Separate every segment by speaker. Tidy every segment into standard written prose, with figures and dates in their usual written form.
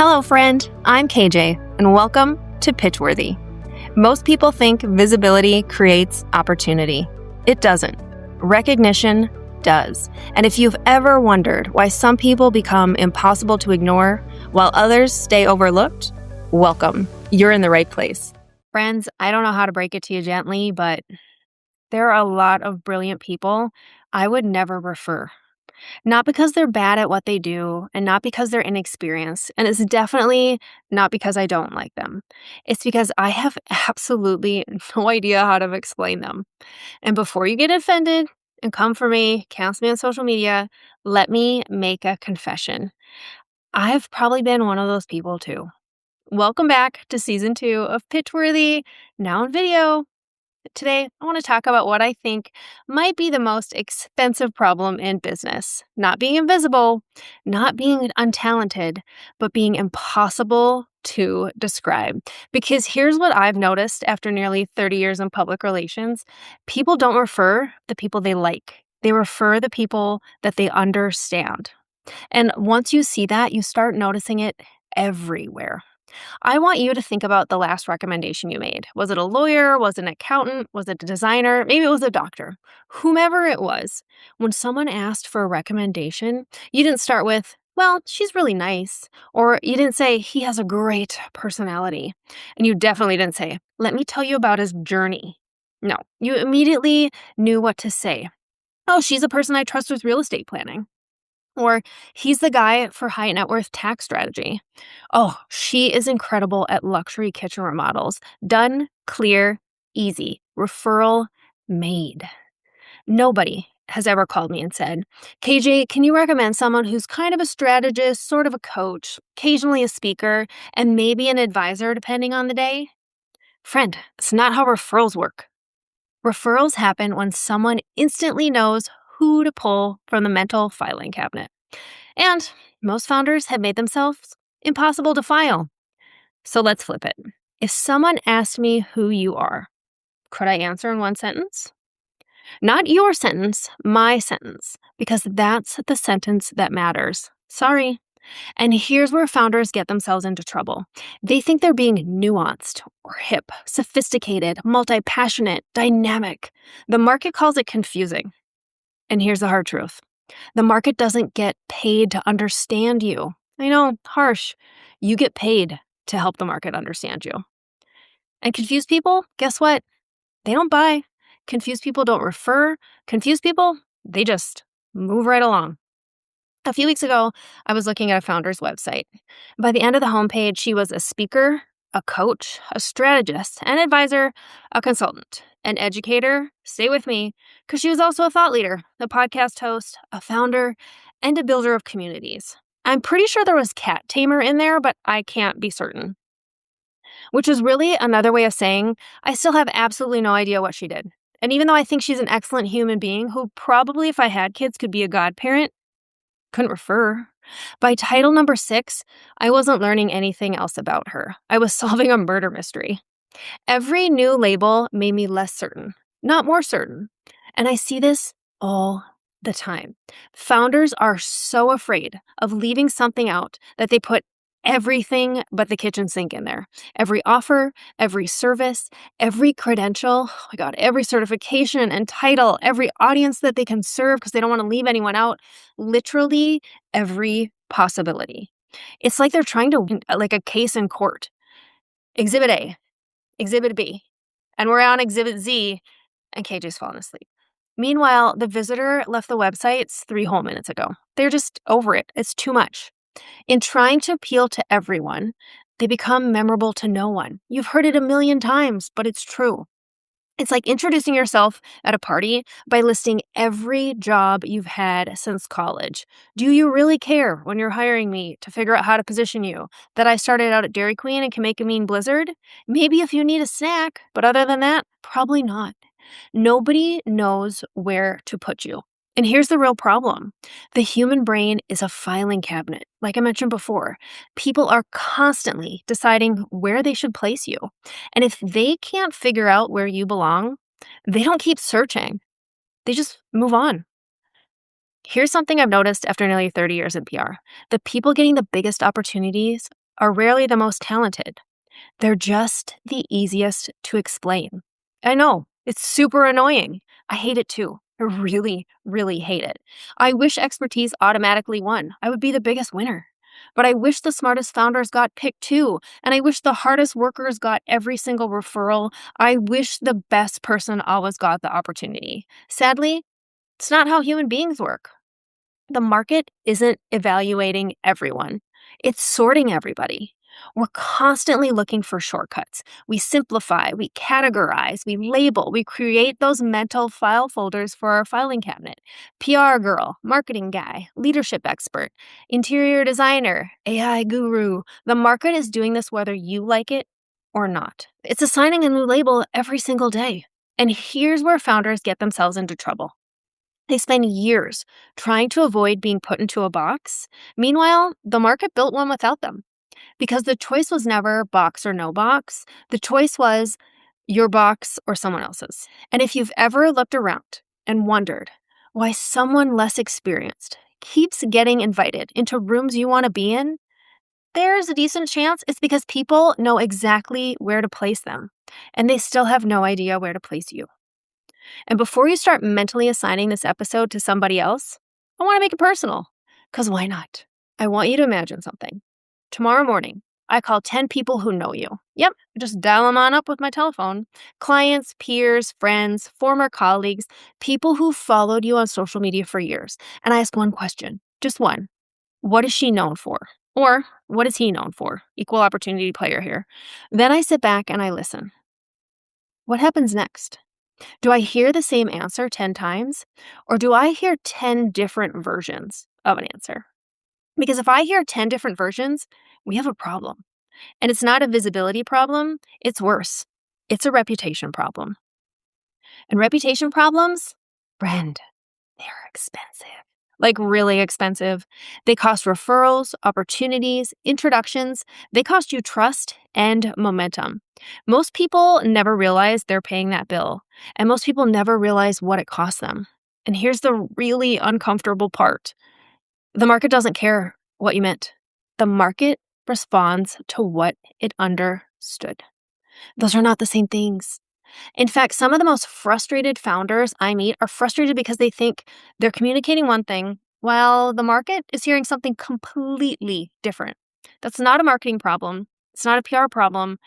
Speaker 1: Hello, friend. I'm KJ, and welcome to Pitchworthy. Most people think visibility creates opportunity. It doesn't. Recognition does. And if you've ever wondered why some people become impossible to ignore while others stay overlooked, welcome. You're in the right place. Friends, I don't know how to break it to you gently, but there are a lot of brilliant people I would never refer. Not because they're bad at what they do and not because they're inexperienced. And it's definitely not because I don't like them. It's because I have absolutely no idea how to explain them. And before you get offended and come for me, cancel me on social media, let me make a confession. I've probably been one of those people too. Welcome back to season 2 of Pitchworthy, now in video. Today, I want to talk about what I think might be the most expensive problem in business. Not being invisible, not being untalented, but being impossible to describe. Because here's what I've noticed after nearly 30 years in public relations. People don't refer the people they like. They refer the people that they understand. And once you see that, you start noticing it everywhere. I want you to think about the last recommendation you made. Was it a lawyer? Was it an accountant? Was it a designer? Maybe it was a doctor. Whomever it was, when someone asked for a recommendation, you didn't start with, well, she's really nice. Or you didn't say, he has a great personality. And you definitely didn't say, let me tell you about his journey. No, you immediately knew what to say. Oh, she's a person I trust with real estate planning. Or he's the guy for high net worth tax strategy. Oh, she is incredible at luxury kitchen remodels. Done, clear, easy. Referral made. Nobody has ever called me and said, KJ, can you recommend someone who's kind of a strategist, sort of a coach, occasionally a speaker, and maybe an advisor depending on the day? Friend, it's not how referrals work. Referrals happen when someone instantly knows who to pull from the mental filing cabinet. And most founders have made themselves impossible to file. So let's flip it. If someone asked me who you are, could I answer in one sentence? Not your sentence, my sentence, because that's the sentence that matters. Sorry. And here's where founders get themselves into trouble. They think they're being nuanced or hip, sophisticated, multi-passionate, dynamic. The market calls it confusing. And here's the hard truth. The market doesn't get paid to understand you. I know, harsh. You get paid to help the market understand you. And confused people, guess what? They don't buy. Confused people don't refer. Confused people, they just move right along. A few weeks ago, I was looking at a founder's website. By the end of the homepage, she was a speaker, a coach, a strategist, an advisor, a consultant, an educator, stay with me, because she was also a thought leader, a podcast host, a founder, and a builder of communities. I'm pretty sure there was cat tamer in there, but I can't be certain. Which is really another way of saying I still have absolutely no idea what she did. And even though I think she's an excellent human being who probably, if I had kids, could be a godparent, couldn't refer. By title number 6, I wasn't learning anything else about her. I was solving a murder mystery. Every new label made me less certain, not more certain. And I see this all the time. Founders are so afraid of leaving something out that they put everything but the kitchen sink in there. Every offer, every service, every credential, oh my God, every certification and title, every audience that they can serve because they don't want to leave anyone out, literally every possibility. It's like they're trying to win like a case in court. Exhibit A, Exhibit B, and we're on Exhibit Z, and KJ's fallen asleep. Meanwhile, the visitor left the website 3 whole minutes ago. They're just over it. It's too much. In trying to appeal to everyone, they become memorable to no one. You've heard it a million times, but it's true. It's like introducing yourself at a party by listing every job you've had since college. Do you really care when you're hiring me to figure out how to position you? That I started out at Dairy Queen and can make a mean blizzard? Maybe if you need a snack, but other than that, probably not. Nobody knows where to put you. And here's the real problem. The human brain is a filing cabinet. Like I mentioned before, people are constantly deciding where they should place you. And if they can't figure out where you belong, they don't keep searching. They just move on. Here's something I've noticed after nearly 30 years in PR. The people getting the biggest opportunities are rarely the most talented. They're just the easiest to explain. I know, it's super annoying. I hate it too. I really, really hate it. I wish expertise automatically won. I would be the biggest winner. But I wish the smartest founders got picked too. And I wish the hardest workers got every single referral. I wish the best person always got the opportunity. Sadly, it's not how human beings work. The market isn't evaluating everyone, it's sorting everybody. We're constantly looking for shortcuts. We simplify, we categorize, we label, we create those mental file folders for our filing cabinet. PR girl, marketing guy, leadership expert, interior designer, AI guru. The market is doing this whether you like it or not. It's assigning a new label every single day. And here's where founders get themselves into trouble. They spend years trying to avoid being put into a box. Meanwhile, the market built one without them because the choice was never box or no box. The choice was your box or someone else's. And if you've ever looked around and wondered why someone less experienced keeps getting invited into rooms you want to be in, there's a decent chance it's because people know exactly where to place them, and they still have no idea where to place you. And before you start mentally assigning this episode to somebody else, I want to make it personal. Because why not? I want you to imagine something. Tomorrow morning, I call 10 people who know you. Yep, just dial them on up with my telephone. Clients, peers, friends, former colleagues, people who followed you on social media for years. And I ask one question, just one. What is she known for? Or what is he known for? Equal opportunity player here. Then I sit back and I listen. What happens next? Do I hear the same answer 10 times? Or do I hear 10 different versions of an answer? Because if I hear 10 different versions, we have a problem. And it's not a visibility problem, it's worse. It's a reputation problem. And reputation problems, friend, they're expensive. Like really expensive. They cost referrals, opportunities, introductions. They cost you trust and momentum. Most people never realize they're paying that bill, and most people never realize what it costs them. And here's the really uncomfortable part. The market doesn't care what you meant. The market responds to what it understood. Those are not the same things. In fact, some of the most frustrated founders I meet are frustrated because they think they're communicating one thing while the market is hearing something completely different. That's not a marketing problem. It's not a PR problem.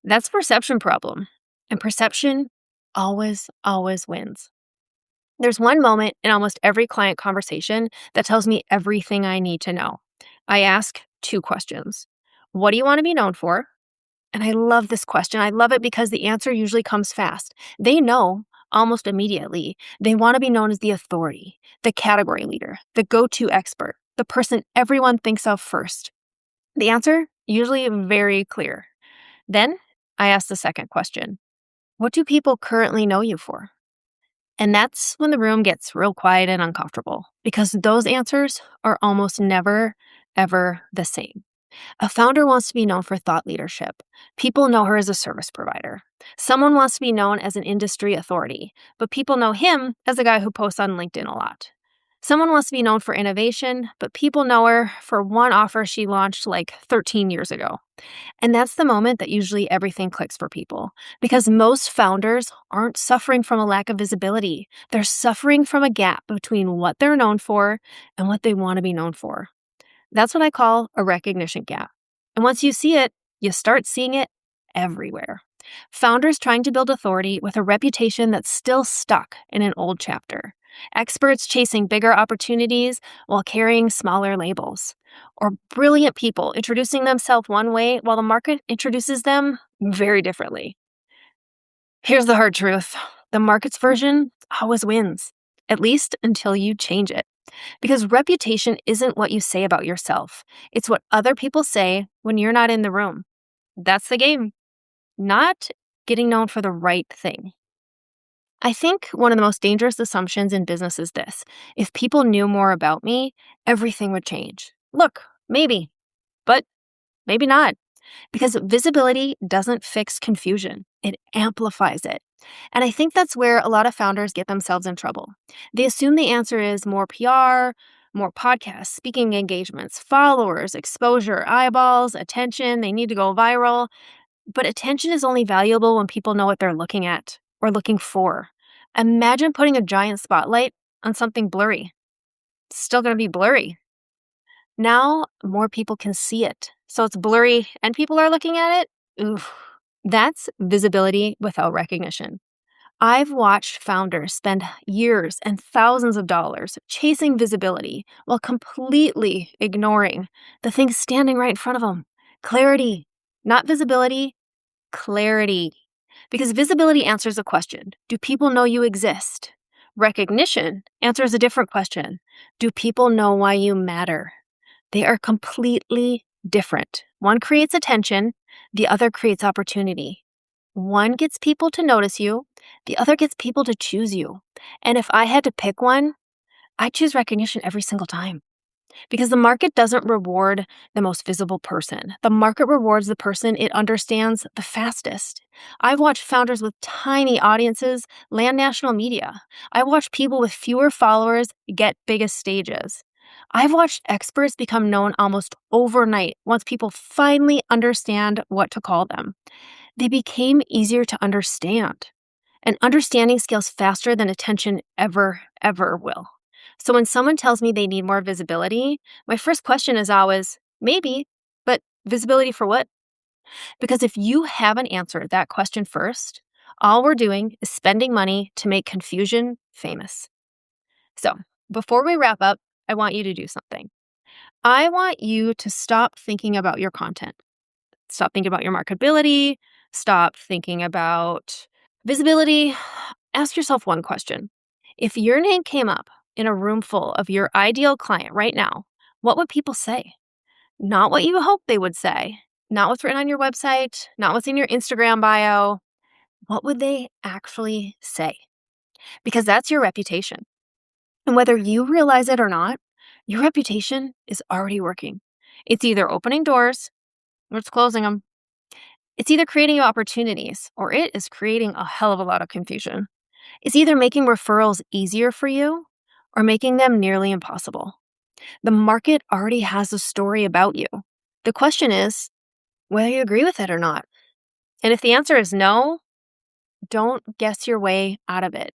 Speaker 1: That's a perception problem. And perception always, always wins. There's one moment in almost every client conversation that tells me everything I need to know. I ask 2 questions. What do you want to be known for? And I love this question. I love it because the answer usually comes fast. They know almost immediately. They want to be known as the authority, the category leader, the go-to expert, the person everyone thinks of first. The answer, usually very clear. Then I ask the second question. What do people currently know you for? And that's when the room gets real quiet and uncomfortable because those answers are almost never, ever the same. A founder wants to be known for thought leadership. People know her as a service provider. Someone wants to be known as an industry authority, but people know him as a guy who posts on LinkedIn a lot. Someone wants to be known for innovation, but people know her for one offer she launched like 13 years ago. And that's the moment that usually everything clicks for people because most founders aren't suffering from a lack of visibility. They're suffering from a gap between what they're known for and what they want to be known for. That's what I call a recognition gap. And once you see it, you start seeing it everywhere. Founders trying to build authority with a reputation that's still stuck in an old chapter. Experts chasing bigger opportunities while carrying smaller labels. Or brilliant people introducing themselves one way while the market introduces them very differently. Here's the hard truth. The market's version always wins, at least until you change it. Because reputation isn't what you say about yourself. It's what other people say when you're not in the room. That's the game, not getting known for the right thing. I think one of the most dangerous assumptions in business is this. If people knew more about me, everything would change. Look, maybe, but maybe not. Because visibility doesn't fix confusion, it amplifies it. And I think that's where a lot of founders get themselves in trouble. They assume the answer is more PR, more podcasts, speaking engagements, followers, exposure, eyeballs, attention. They need to go viral. But attention is only valuable when people know what they're looking at or looking for. Imagine putting a giant spotlight on something blurry. It's still going to be blurry. Now more people can see it. So it's blurry and people are looking at it. Oof. That's visibility without recognition. I've watched founders spend years and thousands of dollars chasing visibility while completely ignoring the thing standing right in front of them. Clarity, not visibility, clarity. Because visibility answers a question: do people know you exist? Recognition answers a different question: do people know why you matter? They are completely different. One creates attention, the other creates opportunity. One gets people to notice you, the other gets people to choose you. And if I had to pick one, I'd choose recognition every single time. Because the market doesn't reward the most visible person. The market rewards the person it understands the fastest. I've watched founders with tiny audiences land national media. I've watched people with fewer followers get biggest stages. I've watched experts become known almost overnight once people finally understand what to call them. They became easier to understand. And understanding scales faster than attention ever will. So when someone tells me they need more visibility, my first question is always, maybe, but visibility for what? Because if you haven't answered that question first, all we're doing is spending money to make confusion famous. So before we wrap up, I want you to do something. I want you to stop thinking about your content. Stop thinking about your marketability. Stop thinking about visibility. Ask yourself one question. If your name came up in a room full of your ideal client right now, what would people say? Not what you hope they would say, not what's written on your website, not what's in your Instagram bio. What would they actually say? Because that's your reputation. And whether you realize it or not, your reputation is already working. It's either opening doors or it's closing them. It's either creating opportunities or it is creating a hell of a lot of confusion. It's either making referrals easier for you or making them nearly impossible. The market already has a story about you. The question is whether you agree with it or not. And if the answer is no, don't guess your way out of it.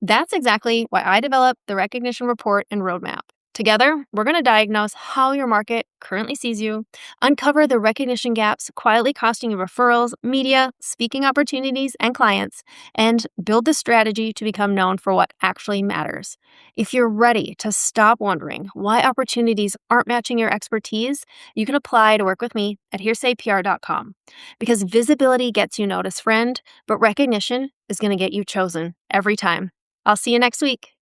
Speaker 1: That's exactly why I developed the recognition report and roadmap. Together, we're going to diagnose how your market currently sees you, uncover the recognition gaps quietly costing you referrals, media, speaking opportunities, and clients, and build the strategy to become known for what actually matters. If you're ready to stop wondering why opportunities aren't matching your expertise, you can apply to work with me at hearsaypr.com. Because visibility gets you noticed, friend, but recognition is going to get you chosen every time. I'll see you next week.